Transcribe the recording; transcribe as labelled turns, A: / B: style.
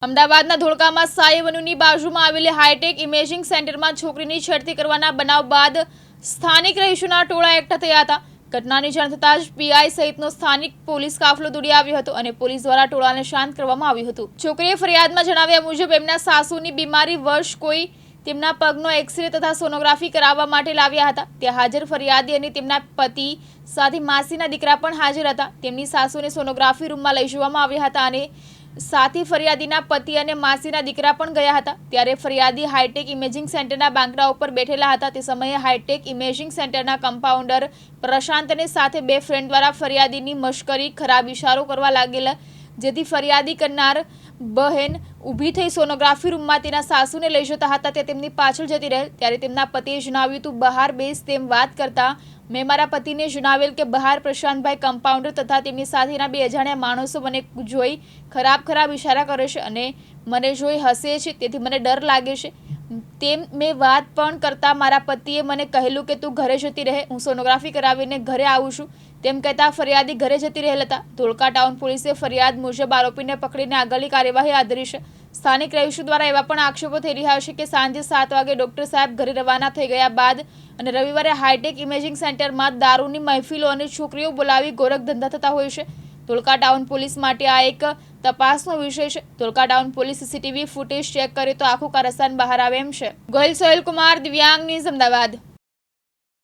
A: અમદાવાદના ધોળકામાં સાઈ એવન્યુની બાજુમાં આવેલી હાઈટેક ઇમેજિંગ સેન્ટરમાં છોકરીની છેડતી કરવાના બનાવ બાદ સ્થાનિક રહીશોના ટોળા એકઠા થયા હતા। ઘટનાની જાણ થતાં જ પીઆઈ સહિતનો સ્થાનિક પોલીસ કાફલો દોડી આવ્યો હતો અને પોલીસ દ્વારા ટોળાને શાંત કરવામાં આવ્યું હતું। છોકરીએ ફરિયાદમાં જણાવ્યા મુજબ એમના સાસુની બીમારી વર્ષ કોઈ તેમના પગનો એક્સરે તથા સોનોગ્રાફી કરાવવા માટે લાવ્યા હતા। ત્યાં હાજર ફરિયાદી અને તેમના પતિ સાથે માસીના દીકરા પણ હાજર હતા। તેમની સાસુને સોનોગ્રાફી રૂમમાં લઈ જવામાં આવ્યા હતા અને साथी फरियादीना पति और मासीना दीकरा पण गया हता। त्यारे फरियादी हाईटेक इमेजिंग सेंटरना बांकड़ा पर बैठेला हता। ते समये हाईटेक इमेजिंग सेंटरना कंपाउंडर प्रशांत ने साथे बे फ्रेंड द्वारा फरियादीनी मश्करी खराब इशारो करवा लागेला, जेथी फरियादी करनार बहन ऊभी थई सोनोग्राफी रूममां तेना सासूने लई जता हता। ते तेमनी पाछळ जती रहेल त्यारे तेमना पतिए जणाव्युं तू बहार बेस तेम वात करता मैं मारा पतिने जणावेल के बहार प्रशांतभाई कंपाउंडर तथा तेमनी साथेना बे अजाण्या माणसो मने जोई खराब खराब इशारा करे छे अने मने जोई हसे छे, तेथी मने डर लागे छे। तेम मैं वात पण करता मारा पतिए मने कहेलुं के तू घरे जती रहे, हूँ सोनोग्राफी करावीने घरे आવું છું તેમ કહેતા ફરિયાદી ઘરે જતી રહેલ હતા। ધોળકા ટાઉન પોલીસે ફરિયાદ મુજબ આરોપીને પકડીને આગળની કાર્યવાહી હાથ ધરી છે। સ્થાનિક રહીશો દ્વારા એવા પણ આક્ષેપો થઈ રહ્યા છે કે સાંજે 7 વાગે ડોક્ટર સાહેબ ઘરે રવાના થઈ ગયા બાદ અને રવિવારે હાઈટેક ઇમેજિંગ સેન્ટરમાં દારૂની મહેફિલો અને છોકરીઓ બોલાવી ગોરખ ધંધા થતા હોય છે। ધોળકા ટાઉન પોલીસ માટે આ એક તપાસનો વિષય છે। Dholka town police CCTV footage check કરે તો આખું કારસ્તાન બહાર આવે એમ છે। ગોહિલ સોહેલ કુમાર, દિવ્યાંગ ન્યૂઝ, અમદાવાદ।